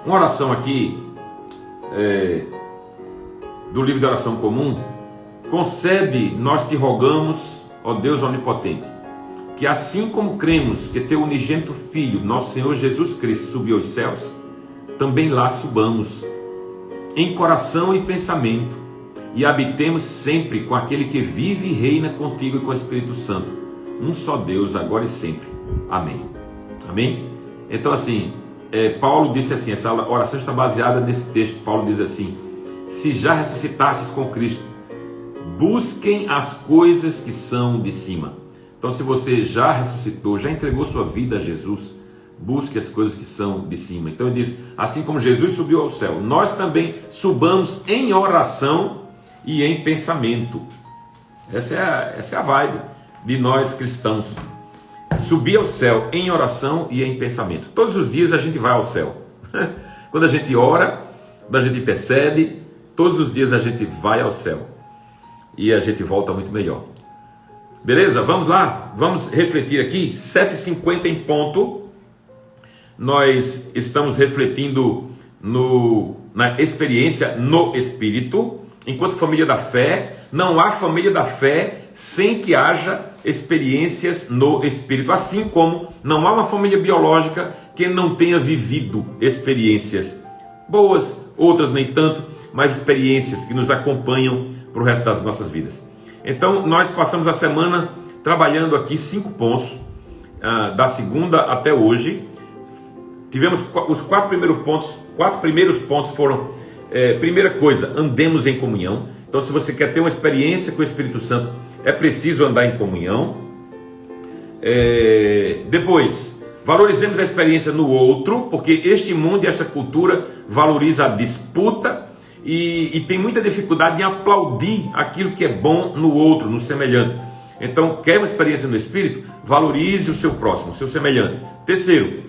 Uma oração aqui do livro de oração comum. Concede, nós te rogamos, ó Deus onipotente, que assim como cremos que teu unigênito Filho, nosso Senhor Jesus Cristo, subiu aos céus, também lá subamos, em coração e pensamento, e habitemos sempre com aquele que vive e reina contigo e com o Espírito Santo, um só Deus, agora e sempre. Amém. Amém? Então assim, Paulo disse assim, essa oração está baseada nesse texto. Paulo diz assim: se já ressuscitastes com Cristo, busquem as coisas que são de cima. Então, se você já ressuscitou, já entregou sua vida a Jesus, busque as coisas que são de cima. Então ele diz, assim como Jesus subiu ao céu, nós também subamos em oração e em pensamento. Essa é a vibe de nós cristãos. Subir ao céu em oração e em pensamento. Todos os dias a gente vai ao céu. Quando a gente ora, quando a gente intercede, todos os dias a gente vai ao céu. E a gente volta muito melhor. Beleza? Vamos lá? Vamos refletir aqui. 7h50 em ponto. Nós estamos refletindo na experiência no Espírito. Enquanto família da fé, não há família da fé sem que haja experiências no Espírito. Assim como não há uma família biológica que não tenha vivido experiências boas, outras nem tanto, mas experiências que nos acompanham para o resto das nossas vidas. Então, nós passamos a semana trabalhando aqui 5 pontos, da segunda até hoje. Tivemos os 4 primeiros pontos foram, primeira coisa, andemos em comunhão. Então, se você quer ter uma experiência com o Espírito Santo, é preciso andar em comunhão. Depois, valorizemos a experiência no outro, porque este mundo e esta cultura valoriza a disputa e tem muita dificuldade em aplaudir aquilo que é bom no outro, no semelhante. Então, quer uma experiência no Espírito? Valorize o seu próximo, o seu semelhante. Terceiro,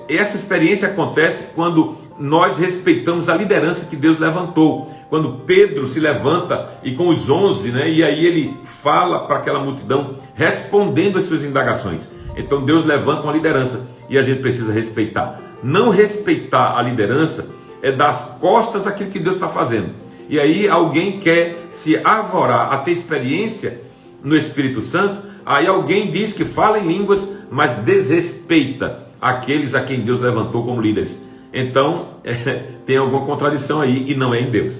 essa experiência acontece quando nós respeitamos a liderança que Deus levantou. Quando Pedro se levanta e com os 11, e aí ele fala para aquela multidão, respondendo às suas indagações. Então Deus levanta uma liderança e a gente precisa respeitar. Não respeitar a liderança é dar as costas àquilo que Deus está fazendo. E aí alguém quer se arvorar a ter experiência no Espírito Santo, aí alguém diz que fala em línguas, mas desrespeita aqueles a quem Deus levantou como líderes. Então, tem alguma contradição aí e não é em Deus.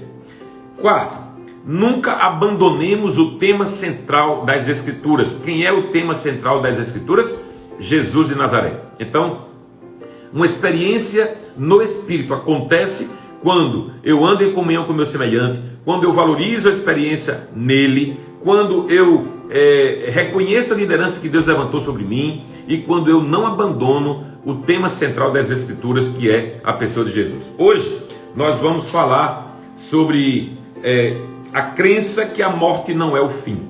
Quarto, nunca abandonemos o tema central das Escrituras. Quem é o tema central das Escrituras? Jesus de Nazaré. Então, uma experiência no Espírito acontece quando eu ando em comunhão com o meu semelhante, quando eu valorizo a experiência nele, quando eu reconheço a liderança que Deus levantou sobre mim e quando eu não abandono o tema central das Escrituras, que é a pessoa de Jesus. Hoje nós vamos falar sobre a crença que a morte não é o fim.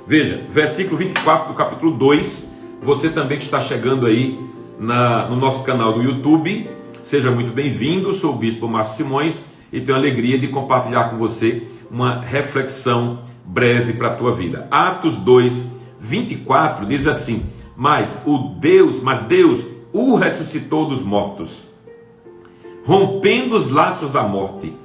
Veja, versículo 24 do capítulo 2, você também que está chegando aí no nosso canal do YouTube, seja muito bem-vindo. Sou o Bispo Márcio Simões e tenho a alegria de compartilhar com você uma reflexão breve para a tua vida. Atos 2, 24 diz assim: mas Deus o ressuscitou dos mortos, rompendo os laços da morte,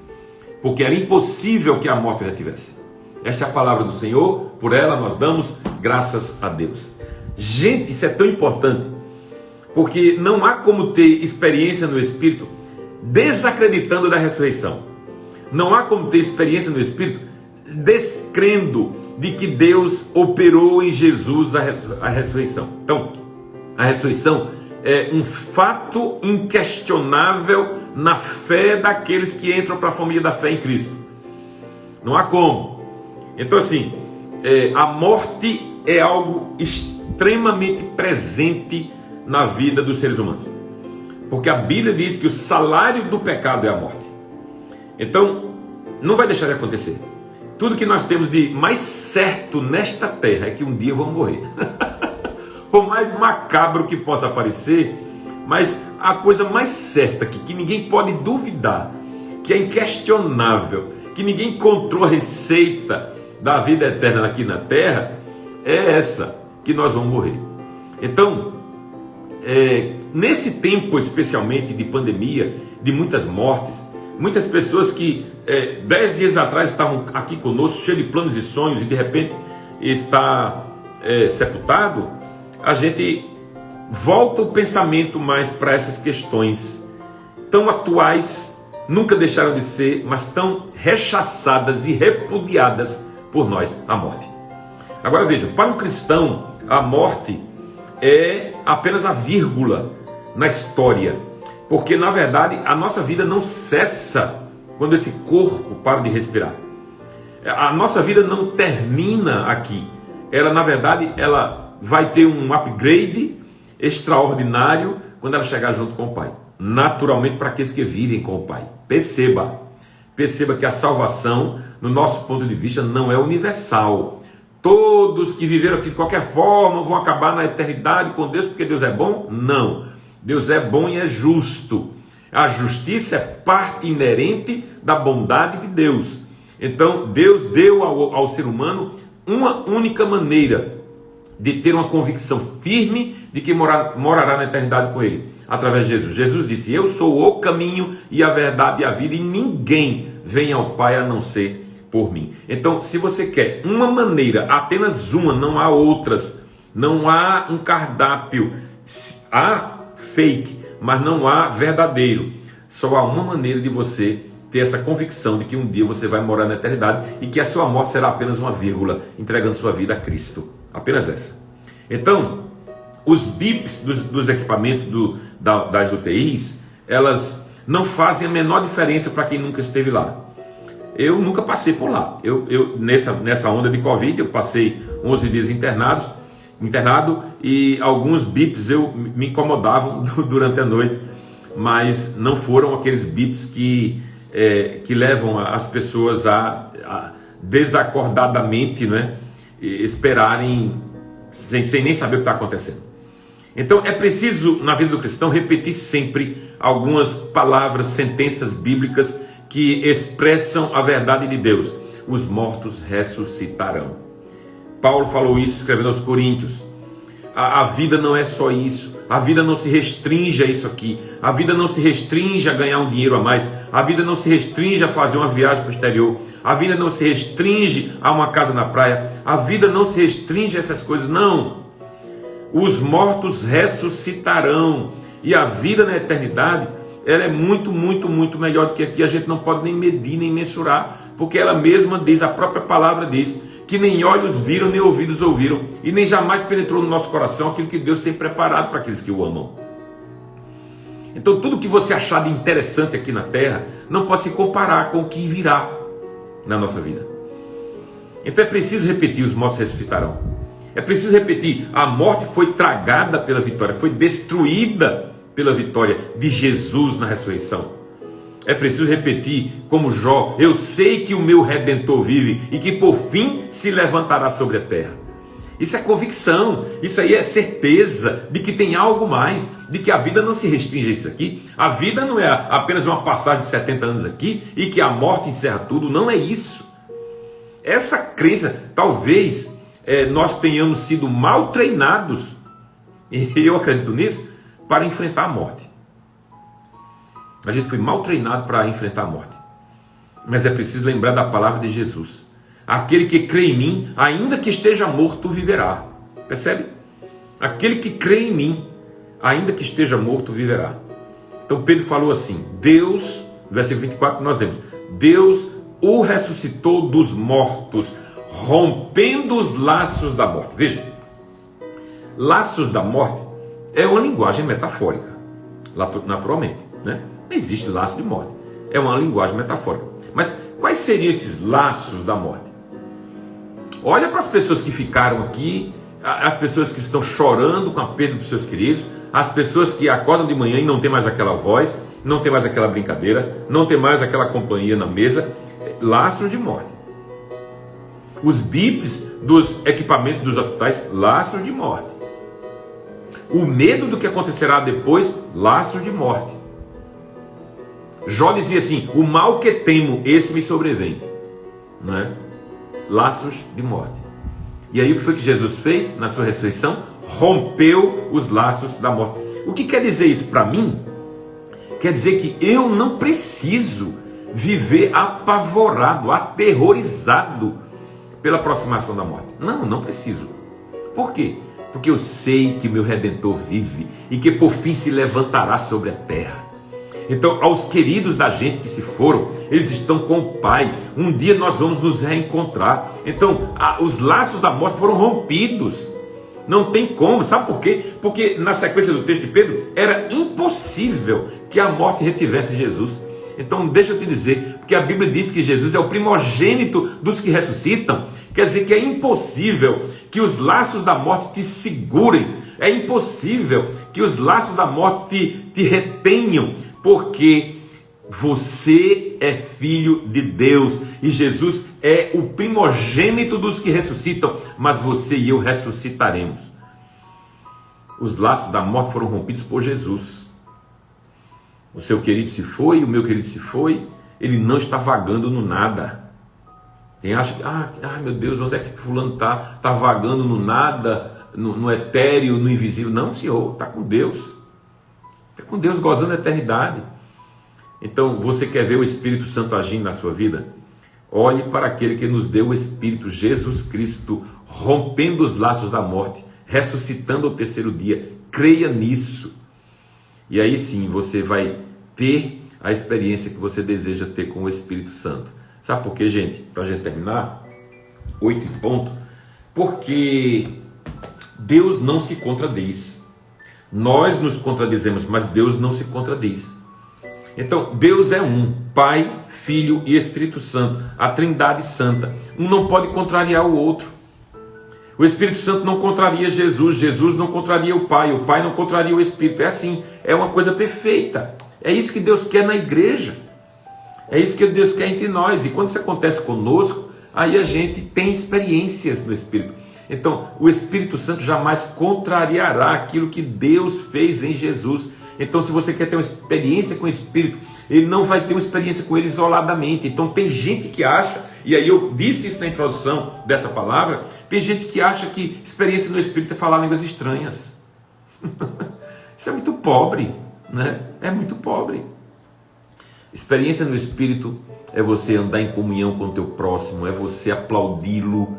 porque era impossível que a morte o retivesse. Esta é a palavra do Senhor, por ela nós damos graças a Deus. Gente, isso é tão importante, porque não há como ter experiência no Espírito desacreditando da ressurreição. Não há como ter experiência no Espírito descrendo de que Deus operou em Jesus a ressurreição. Então, a ressurreição é um fato inquestionável na fé daqueles que entram para a família da fé em Cristo. Não há como. Então assim, a morte é algo extremamente presente na vida dos seres humanos, porque a Bíblia diz que o salário do pecado é a morte. Então não vai deixar de acontecer. Tudo que nós temos de mais certo nesta terra é que um dia vamos morrer. Por mais macabro que possa parecer, mas a coisa mais certa que ninguém pode duvidar, que é inquestionável, que ninguém encontrou a receita da vida eterna aqui na terra, é essa, que nós vamos morrer. Então, nesse tempo especialmente de pandemia, de muitas mortes, muitas pessoas que 10 dias atrás estavam aqui conosco, cheios de planos e sonhos, e de repente está sepultado, a gente volta o pensamento mais para essas questões tão atuais, nunca deixaram de ser, mas tão rechaçadas e repudiadas por nós, a morte. Agora veja, para um cristão, a morte é apenas a vírgula na história, porque na verdade a nossa vida não cessa quando esse corpo para de respirar. A nossa vida não termina aqui. Ela, na verdade, ela vai ter um upgrade extraordinário quando ela chegar junto com o Pai. Naturalmente, para aqueles que vivem com o Pai. Perceba que a salvação, no nosso ponto de vista, não é universal. Todos que viveram aqui de qualquer forma vão acabar na eternidade com Deus porque Deus é bom? Não. Deus é bom e é justo. A justiça é parte inerente da bondade de Deus. Então, Deus deu ao ser humano uma única maneira de ter uma convicção firme de que morará na eternidade com Ele, através de Jesus. Jesus disse: eu sou o caminho e a verdade e a vida, e ninguém vem ao Pai a não ser por mim. Então, se você quer uma maneira, apenas uma, não há outras, não há um cardápio, há fake, mas não há verdadeiro. Só há uma maneira de você ter essa convicção de que um dia você vai morar na eternidade e que a sua morte será apenas uma vírgula, entregando sua vida a Cristo. Apenas essa. Então, os bips dos equipamentos das UTIs, elas não fazem a menor diferença para quem nunca esteve lá. Eu nunca passei por lá. Nessa onda de Covid, eu passei 11 dias internado, e alguns bips me incomodavam durante a noite, mas não foram aqueles bips que levam as pessoas a desacordadamente, né, esperarem sem nem saber o que está acontecendo. Então é preciso, na vida do cristão, repetir sempre algumas palavras, sentenças bíblicas que expressam a verdade de Deus. Os mortos ressuscitarão. Paulo falou isso escrevendo aos Coríntios. A vida não é só isso. A vida não se restringe a isso aqui. A vida não se restringe a ganhar um dinheiro a mais. A vida não se restringe a fazer uma viagem para o exterior. A vida não se restringe a uma casa na praia. A vida não se restringe a essas coisas, não. Os mortos ressuscitarão. E a vida na eternidade, ela é muito, muito, muito melhor do que aqui. A gente não pode nem medir, nem mensurar, porque ela mesma diz, a própria palavra diz, que nem olhos viram, nem ouvidos ouviram, e nem jamais penetrou no nosso coração aquilo que Deus tem preparado para aqueles que o amam. Então tudo que você achar de interessante aqui na terra não pode se comparar com o que virá na nossa vida. Então é preciso repetir: os mortos ressuscitarão. É preciso repetir: a morte foi tragada pela vitória, foi destruída pela vitória de Jesus na ressurreição. É preciso repetir, como Jó: eu sei que o meu Redentor vive e que por fim se levantará sobre a terra. Isso é convicção, isso aí é certeza de que tem algo mais, de que a vida não se restringe a isso aqui. A vida não é apenas uma passagem de 70 anos aqui e que a morte encerra tudo. Não é isso. Essa crença, talvez nós tenhamos sido mal treinados, e eu acredito nisso, para enfrentar a morte. A gente foi mal treinado para enfrentar a morte. Mas é preciso lembrar da palavra de Jesus: aquele que crê em mim, ainda que esteja morto, viverá. Percebe? Aquele que crê em mim, ainda que esteja morto, viverá. Então Pedro falou assim: Deus, versículo 24 nós lemos, Deus o ressuscitou dos mortos, rompendo os laços da morte. Veja, laços da morte é uma linguagem metafórica, naturalmente, né? Não existe laço de morte, é uma linguagem metafórica. Mas quais seriam esses laços da morte? Olha para as pessoas que ficaram aqui, as pessoas que estão chorando com a perda dos seus queridos, as pessoas que acordam de manhã e não tem mais aquela voz, não tem mais aquela brincadeira, não tem mais aquela companhia na mesa. Laços de morte. Os bips dos equipamentos dos hospitais, laços de morte. O medo do que acontecerá depois, laços de morte. Jó dizia assim: o mal que temo, esse me sobrevém, não é? Laços de morte. E aí o que foi que Jesus fez na sua ressurreição? Rompeu os laços da morte. O que quer dizer isso para mim? Quer dizer que eu não preciso viver apavorado, aterrorizado pela aproximação da morte. Não preciso. Por quê? Porque eu sei que meu Redentor vive e que por fim se levantará sobre a terra. Então, aos queridos da gente que se foram, eles estão com o Pai. Um dia nós vamos nos reencontrar. Então, os laços da morte foram rompidos. Não tem como, sabe por quê? Porque na sequência do texto de Pedro, era impossível que a morte retivesse Jesus. Então deixa eu te dizer, porque a Bíblia diz que Jesus é o primogênito dos que ressuscitam. Quer dizer que é impossível que os laços da morte te segurem. É impossível que os laços da morte te retenham, porque você é filho de Deus e Jesus é o primogênito dos que ressuscitam, mas você e eu ressuscitaremos. Os laços da morte foram rompidos por Jesus. O seu querido se foi, o meu querido se foi, ele não está vagando no nada. Quem acha que, meu Deus, onde é que fulano está? Está vagando no nada, no etéreo, no invisível. Não, Senhor, está com Deus. Está com Deus, gozando a eternidade. Então, você quer ver o Espírito Santo agindo na sua vida? Olhe para aquele que nos deu o Espírito, Jesus Cristo, rompendo os laços da morte, ressuscitando ao terceiro dia. Creia nisso. E aí sim, você vai ter a experiência que você deseja ter com o Espírito Santo. Sabe por quê, gente? Para a gente terminar, 8 em ponto. Porque Deus não se contradiz. Nós nos contradizemos, mas Deus não se contradiz. Então, Deus é um, Pai, Filho e Espírito Santo, a Trindade Santa. Um não pode contrariar o outro. O Espírito Santo não contraria Jesus, Jesus não contraria o Pai não contraria o Espírito. É assim, é uma coisa perfeita. É isso que Deus quer na igreja. É isso que Deus quer entre nós. E quando isso acontece conosco, aí a gente tem experiências no Espírito. Então, o Espírito Santo jamais contrariará aquilo que Deus fez em Jesus. Então, se você quer ter uma experiência com o Espírito, ele não vai ter uma experiência com ele isoladamente. Então, tem gente que acha, e aí eu disse isso na introdução dessa palavra, tem gente que acha que experiência no Espírito é falar línguas estranhas. Isso é muito pobre, né? É muito pobre. Experiência no Espírito é você andar em comunhão com o teu próximo, é você aplaudi-lo,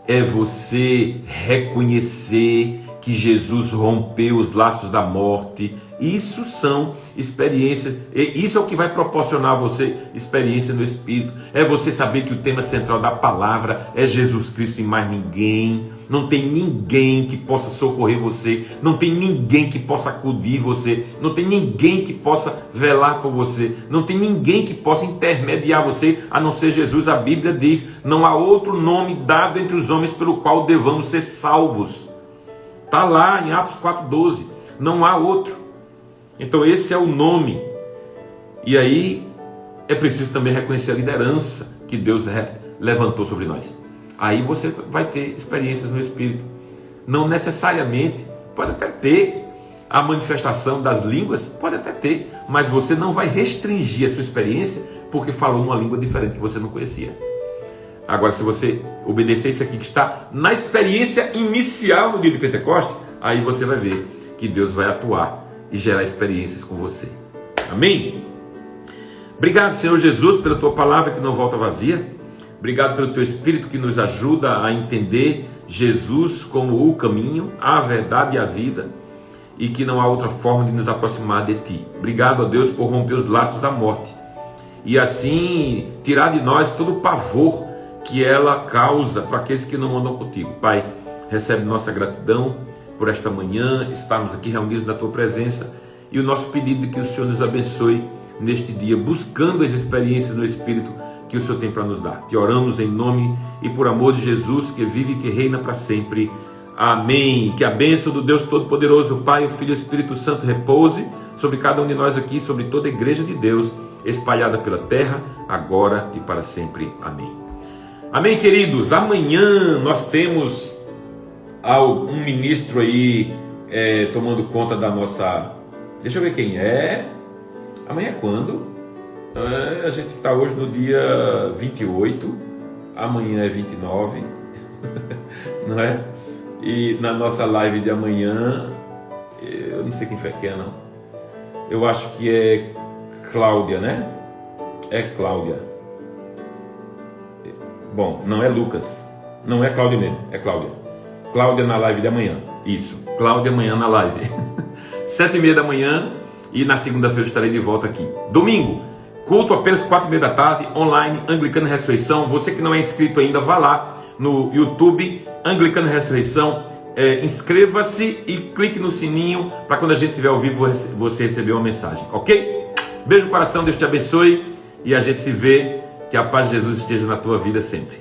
é você reconhecer que Jesus rompeu os laços da morte. Isso são experiências, e isso é o que vai proporcionar a você experiência no Espírito. É você saber que o tema central da palavra é Jesus Cristo e mais ninguém. Não tem ninguém que possa socorrer você, não tem ninguém que possa acudir você, não tem ninguém que possa velar por você, não tem ninguém que possa intermediar você, a não ser Jesus. A Bíblia diz, não há outro nome dado entre os homens pelo qual devamos ser salvos. Está lá em Atos 4,12, não há outro. Então esse é o nome. E aí é preciso também reconhecer a liderança que Deus levantou sobre nós. Aí você vai ter experiências no Espírito. Não necessariamente, pode até ter a manifestação das línguas, pode até ter, mas você não vai restringir a sua experiência porque falou uma língua diferente que você não conhecia. Agora, se você obedecer isso aqui que está na experiência inicial no dia de Pentecostes, aí você vai ver que Deus vai atuar e gerar experiências com você. Amém? Obrigado, Senhor Jesus, pela tua palavra que não volta vazia. Obrigado pelo teu Espírito que nos ajuda a entender Jesus como o caminho, a verdade e a vida, e que não há outra forma de nos aproximar de ti. Obrigado, ó Deus, por romper os laços da morte e assim tirar de nós todo o pavor que ela causa para aqueles que não andam contigo. Pai, recebe nossa gratidão por esta manhã, estarmos aqui reunidos na tua presença, e o nosso pedido de que o Senhor nos abençoe neste dia, buscando as experiências no Espírito que o Senhor tem para nos dar. Te oramos em nome e por amor de Jesus, que vive e que reina para sempre. Amém. Que a bênção do Deus Todo-Poderoso, o Pai, o Filho e o Espírito Santo repouse sobre cada um de nós aqui, sobre toda a igreja de Deus, espalhada pela terra, agora e para sempre. Amém. Amém, queridos. Amanhã nós temos um ministro aí tomando conta da nossa... Deixa eu ver quem é. Amanhã é quando? A gente está hoje no dia 28, amanhã é 29, não é? E na nossa live de amanhã, eu Eu não sei quem é, não. Eu acho que é Cláudia, né? É Cláudia. Bom, não é Lucas. Não é Cláudia mesmo, é Cláudia. Cláudia na live de amanhã. Isso, Cláudia amanhã na live. 7h30 da manhã e na segunda-feira estarei de volta aqui. Domingo, culto apenas 4h30 da tarde, online, Anglicana Ressurreição. Você que não é inscrito ainda, vá lá no YouTube, Anglicana Ressurreição. Inscreva-se e clique no sininho para quando a gente estiver ao vivo você receber uma mensagem, ok? Beijo no coração, Deus te abençoe e a gente se vê. Que a paz de Jesus esteja na tua vida sempre.